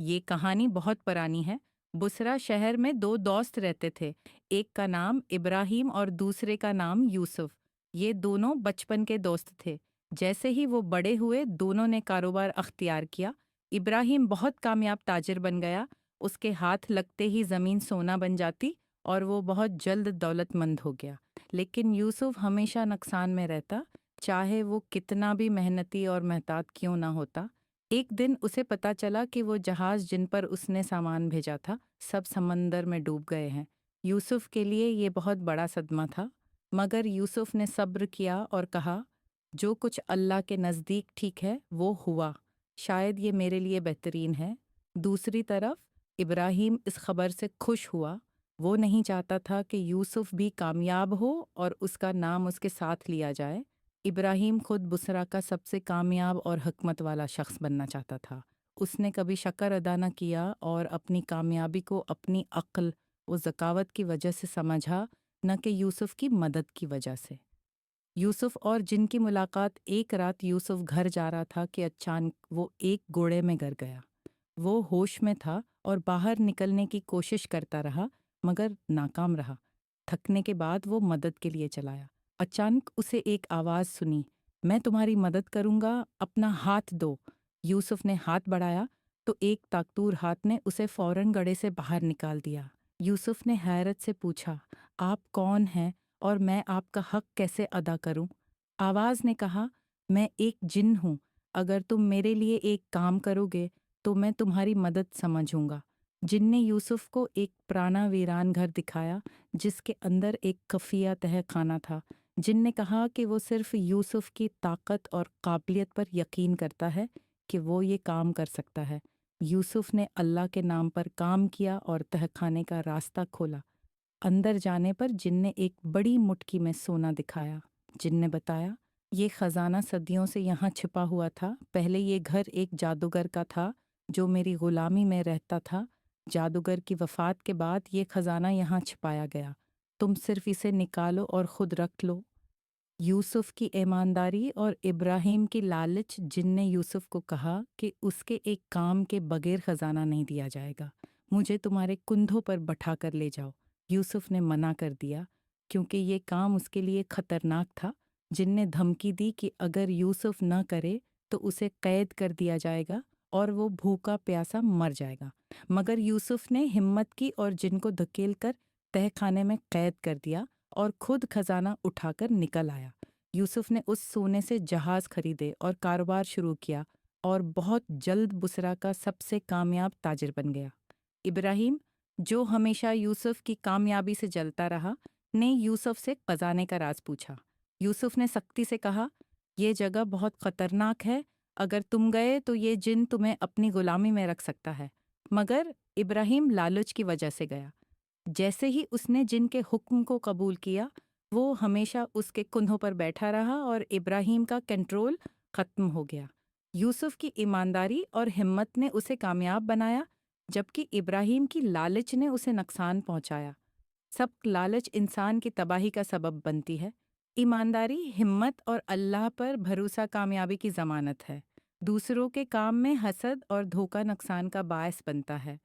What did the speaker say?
یہ کہانی بہت پرانی ہے۔ بسرا شہر میں دو دوست رہتے تھے، ایک کا نام ابراہیم اور دوسرے کا نام یوسف۔ یہ دونوں بچپن کے دوست تھے۔ جیسے ہی وہ بڑے ہوئے دونوں نے کاروبار اختیار کیا۔ ابراہیم بہت کامیاب تاجر بن گیا، اس کے ہاتھ لگتے ہی زمین سونا بن جاتی اور وہ بہت جلد دولت مند ہو گیا۔ لیکن یوسف ہمیشہ نقصان میں رہتا، چاہے وہ کتنا بھی محنتی اور محتاط کیوں نہ ہوتا۔ ایک دن اسے پتہ چلا کہ وہ جہاز جن پر اس نے سامان بھیجا تھا سب سمندر میں ڈوب گئے ہیں۔ یوسف کے لیے یہ بہت بڑا صدمہ تھا، مگر یوسف نے صبر کیا اور کہا، جو کچھ اللہ کے نزدیک ٹھیک ہے وہ ہوا، شاید یہ میرے لیے بہترین ہے۔ دوسری طرف ابراہیم اس خبر سے خوش ہوا، وہ نہیں چاہتا تھا کہ یوسف بھی کامیاب ہو اور اس کا نام اس کے ساتھ لیا جائے۔ ابراہیم خود بسرا کا سب سے کامیاب اور حکمت والا شخص بننا چاہتا تھا۔ اس نے کبھی شکر ادا نہ کیا اور اپنی کامیابی کو اپنی عقل و ذکاوت کی وجہ سے سمجھا، نہ کہ یوسف کی مدد کی وجہ سے۔ یوسف اور جن کی ملاقات ایک رات یوسف گھر جا رہا تھا کہ اچانک وہ ایک گوڑے میں گر گیا۔ وہ ہوش میں تھا اور باہر نکلنے کی کوشش کرتا رہا مگر ناکام رہا۔ تھکنے کے بعد وہ مدد کے لیے چلایا۔ اچانک اسے ایک آواز سنی، میں تمہاری مدد کروں گا، اپنا ہاتھ دو۔ یوسف نے ہاتھ بڑھایا تو ایک طاقتور ہاتھ نے اسے فوراً گڑھے سے باہر نکال دیا۔ یوسف نے حیرت سے پوچھا، آپ کون ہیں اور میں آپ کا حق کیسے ادا کروں؟ آواز نے کہا، میں ایک جن ہوں، اگر تم میرے لیے ایک کام کرو گے تو میں تمہاری مدد سمجھوں گا۔ جن نے یوسف کو ایک پرانا ویران گھر دکھایا جس کے اندر ایک خفیہ تہہ خانہ تھا۔ جن نے کہا کہ وہ صرف یوسف کی طاقت اور قابلیت پر یقین کرتا ہے کہ وہ یہ کام کر سکتا ہے۔ یوسف نے اللہ کے نام پر کام کیا اور تہہ خانے کا راستہ کھولا۔ اندر جانے پر جن نے ایک بڑی مٹکی میں سونا دکھایا۔ جن نے بتایا، یہ خزانہ صدیوں سے یہاں چھپا ہوا تھا، پہلے یہ گھر ایک جادوگر کا تھا جو میری غلامی میں رہتا تھا۔ جادوگر کی وفات کے بعد یہ خزانہ یہاں چھپایا گیا، تم صرف اسے نکالو اور خود رکھ لو۔ یوسف کی ایمانداری اور ابراہیم کی لالچ۔ جن نے یوسف کو کہا کہ اس کے ایک کام کے بغیر خزانہ نہیں دیا جائے گا، مجھے تمہارے کندھوں پر بٹھا کر لے جاؤ۔ یوسف نے منع کر دیا کیونکہ یہ کام اس کے لیے خطرناک تھا۔ جن نے دھمکی دی کہ اگر یوسف نہ کرے تو اسے قید کر دیا جائے گا اور وہ بھوکا پیاسا مر جائے گا، مگر یوسف نے ہمت کی اور جن کو دھکیل کر تہہ خانے میں قید کر دیا اور خود خزانہ اٹھا کر نکل آیا۔ یوسف نے اس سونے سے جہاز خریدے اور کاروبار شروع کیا اور بہت جلد بسرا کا سب سے کامیاب تاجر بن گیا۔ ابراہیم، جو ہمیشہ یوسف کی کامیابی سے جلتا رہا، نے یوسف سے خزانے کا راز پوچھا۔ یوسف نے سختی سے کہا، یہ جگہ بہت خطرناک ہے، اگر تم گئے تو یہ جن تمہیں اپنی غلامی میں رکھ سکتا ہے۔ مگر ابراہیم لالچ کی وجہ سے گیا۔ جیسے ہی اس نے جن کے حکم کو قبول کیا، وہ ہمیشہ اس کے کندھوں پر بیٹھا رہا اور ابراہیم کا کنٹرول ختم ہو گیا۔ یوسف کی ایمانداری اور ہمت نے اسے کامیاب بنایا، جبکہ ابراہیم کی لالچ نے اسے نقصان پہنچایا۔ سب لالچ انسان کی تباہی کا سبب بنتی ہے۔ ایمانداری، ہمت اور اللہ پر بھروسہ کامیابی کی ضمانت ہے۔ دوسروں کے کام میں حسد اور دھوکہ نقصان کا باعث بنتا ہے۔